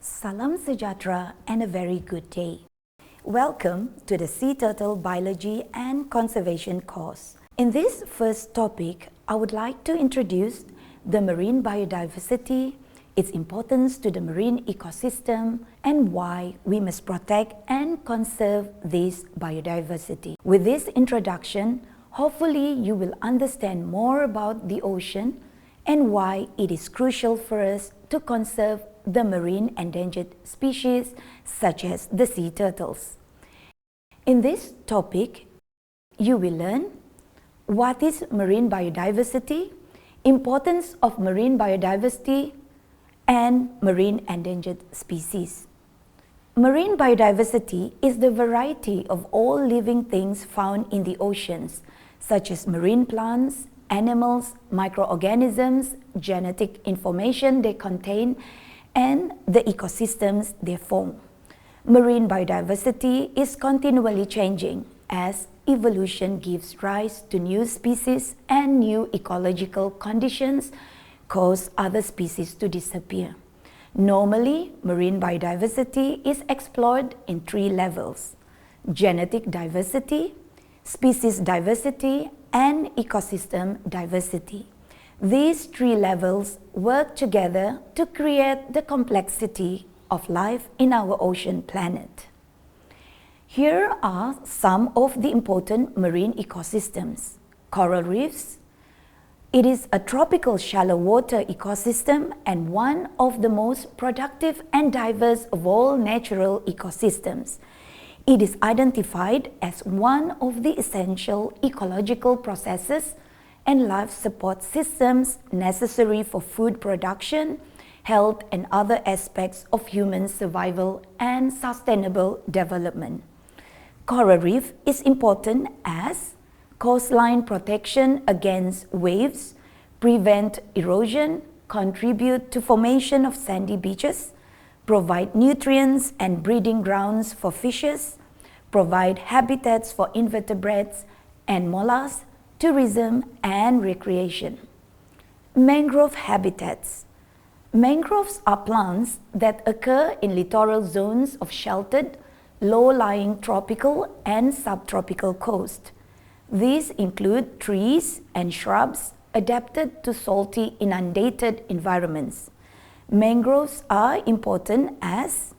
Salam Sejahtera and a very good day. Welcome to the Sea Turtle Biology and Conservation course. In this first topic, I would like to introduce the marine biodiversity, its importance to the marine ecosystem, and why we must protect and conserve this biodiversity. With this introduction, hopefully you will understand more about the ocean and why it is crucial for us to conserve the marine endangered species such as the sea turtles. In this topic, you will learn what is marine biodiversity, importance of marine biodiversity, and marine endangered species. Marine biodiversity is the variety of all living things found in the oceans, such as marine plants, animals, microorganisms, genetic information they contain, and the ecosystems they form. Marine biodiversity is continually changing as evolution gives rise to new species and new ecological conditions cause other species to disappear. Normally, marine biodiversity is explored in three levels: genetic diversity, species diversity, and ecosystem diversity. These three levels work together to create the complexity of life in our ocean planet. Here are some of the important marine ecosystems. Coral reefs. It is a tropical shallow water ecosystem and one of the most productive and diverse of all natural ecosystems. It is identified as one of the essential ecological processes and life support systems necessary for food production, health, and other aspects of human survival and sustainable development. Coral reef is important as coastline protection against waves, prevent erosion, contribute to formation of sandy beaches, provide nutrients and breeding grounds for fishes, provide habitats for invertebrates and mollusks, tourism and recreation. Mangrove habitats. Mangroves are plants that occur in littoral zones of sheltered, low-lying tropical and subtropical coast. These include trees and shrubs adapted to salty, inundated environments. Mangroves are important as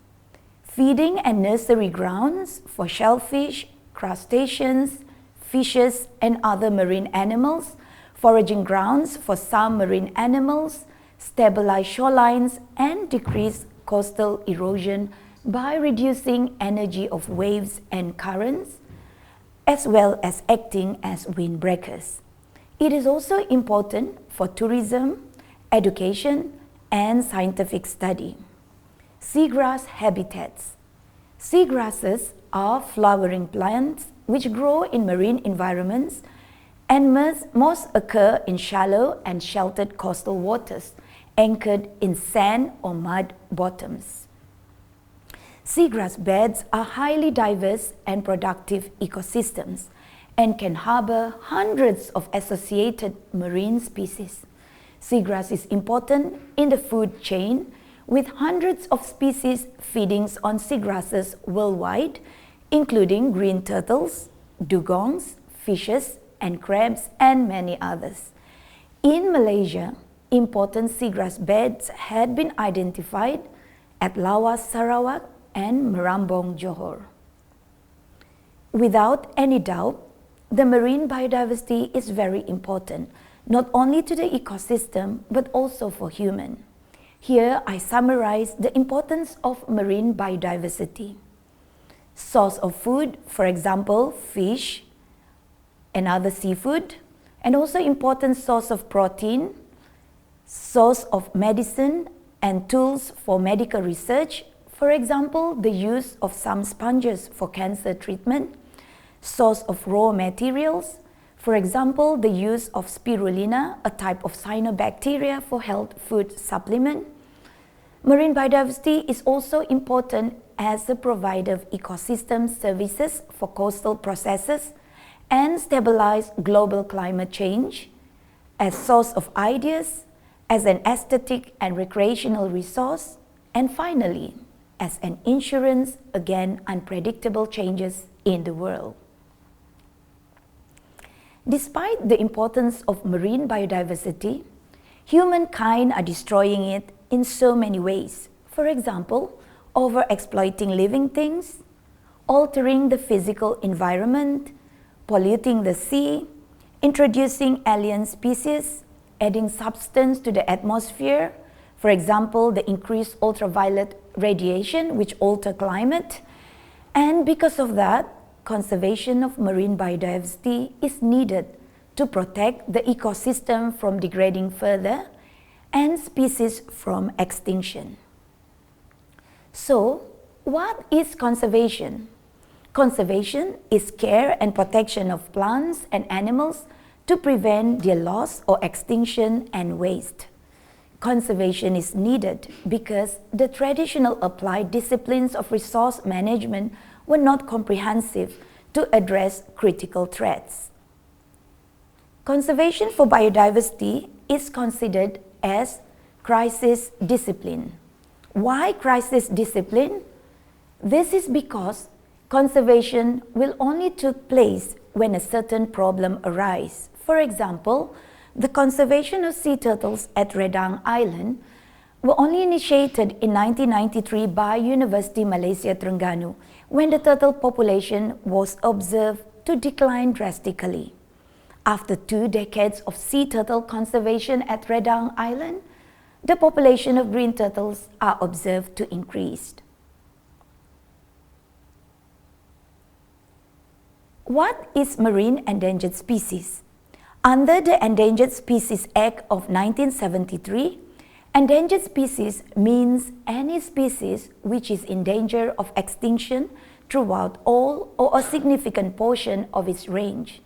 feeding and nursery grounds for shellfish, crustaceans, fishes, and other marine animals, foraging grounds for some marine animals, stabilize shorelines, and decrease coastal erosion by reducing energy of waves and currents, as well as acting as windbreakers. It is also important for tourism, education, and scientific study. Seagrass habitats. Seagrasses are flowering plants which grow in marine environments and most occur in shallow and sheltered coastal waters anchored in sand or mud bottoms. Seagrass beds are highly diverse and productive ecosystems and can harbor hundreds of associated marine species. Seagrass is important in the food chain, with hundreds of species feeding on seagrasses worldwide, including green turtles, dugongs, fishes, and crabs, and many others. In Malaysia, important seagrass beds had been identified at Lawas, Sarawak, and Merambong, Johor. Without any doubt, the marine biodiversity is very important, not only to the ecosystem, but also for human. Here, I summarize the importance of marine biodiversity. Source of food, for example, fish and other seafood, and also important source of protein, source of medicine and tools for medical research, for example, the use of some sponges for cancer treatment, source of raw materials, for example, the use of spirulina, a type of cyanobacteria for health food supplement. Marine biodiversity is also important as a provider of ecosystem services for coastal processes and stabilize global climate change, as source of ideas, as an aesthetic and recreational resource, And finally, as an insurance against unpredictable changes in the world. Despite the importance of marine biodiversity, humankind are destroying it in so many ways. For example, overexploiting living things, altering the physical environment, polluting the sea, introducing alien species, adding substance to the atmosphere, for example, the increased ultraviolet radiation which alter climate. And because of that, conservation of marine biodiversity is needed to protect the ecosystem from degrading further and species from extinction. So, what is conservation? Conservation is care and protection of plants and animals to prevent their loss or extinction and waste. Conservation is needed because the traditional applied disciplines of resource management were not comprehensive to address critical threats. Conservation for biodiversity is considered as crisis discipline. Why crisis discipline? This is because conservation will only take place when a certain problem arises. For example, the conservation of sea turtles at Redang Island were only initiated in 1993 by University Malaysia Terengganu when the turtle population was observed to decline drastically. After 2 decades of sea turtle conservation at Redang Island, the population of green turtles are observed to increase. What is marine endangered species? Under the Endangered Species Act of 1973, endangered species means any species which is in danger of extinction throughout all or a significant portion of its range.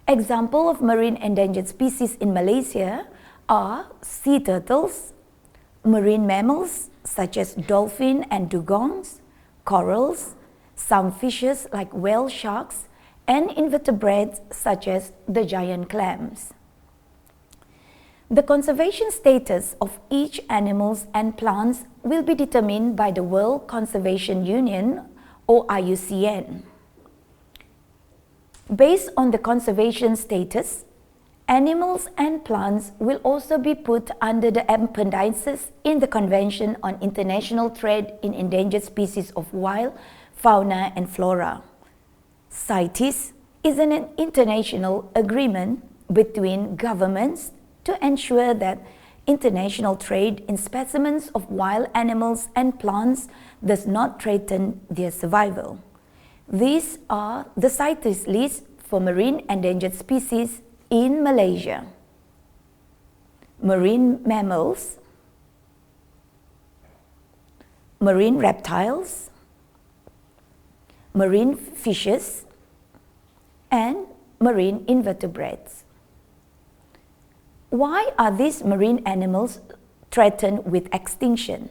Examples of marine endangered species in Malaysia are sea turtles, marine mammals such as dolphin and dugongs, corals, some fishes like whale sharks, and invertebrates such as the giant clams. The conservation status of each animal and plants will be determined by the World Conservation Union or IUCN. Based on the conservation status, animals and plants will also be put under the appendices in the Convention on International Trade in Endangered Species of Wild Fauna and Flora. CITES is an international agreement between governments to ensure that international trade in specimens of wild animals and plants does not threaten their survival. These are the CITES list for marine endangered species in Malaysia. Marine mammals, marine reptiles, marine fishes, and marine invertebrates. Why are these marine animals threatened with extinction?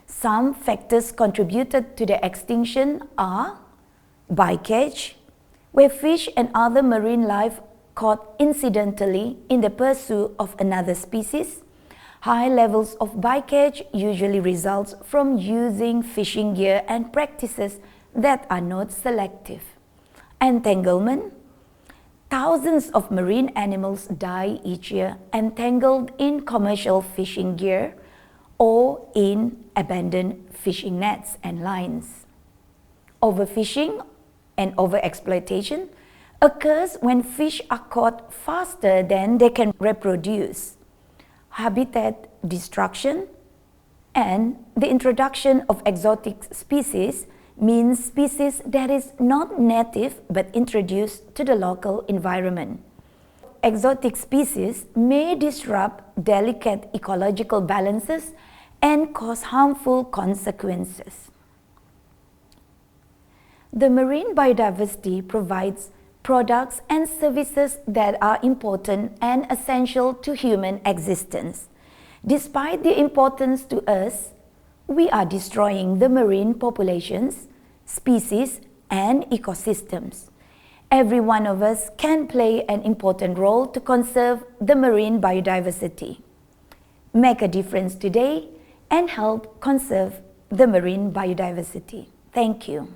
Some factors contributed to the extinction are bycatch, where fish and other marine life caught incidentally in the pursuit of another species. High levels of bycatch usually results from using fishing gear and practices that are not selective. Entanglement. Thousands of marine animals die each year entangled in commercial fishing gear or in abandoned fishing nets and lines. Overfishing and overexploitation occurs when fish are caught faster than they can reproduce. Habitat destruction and the introduction of exotic species means species that is not native but introduced to the local environment. Exotic species may disrupt delicate ecological balances and cause harmful consequences. The marine biodiversity provides products and services that are important and essential to human existence. Despite their importance to us, we are destroying the marine populations, species, and ecosystems. Every one of us can play an important role to conserve the marine biodiversity. Make a difference today and help conserve the marine biodiversity. Thank you.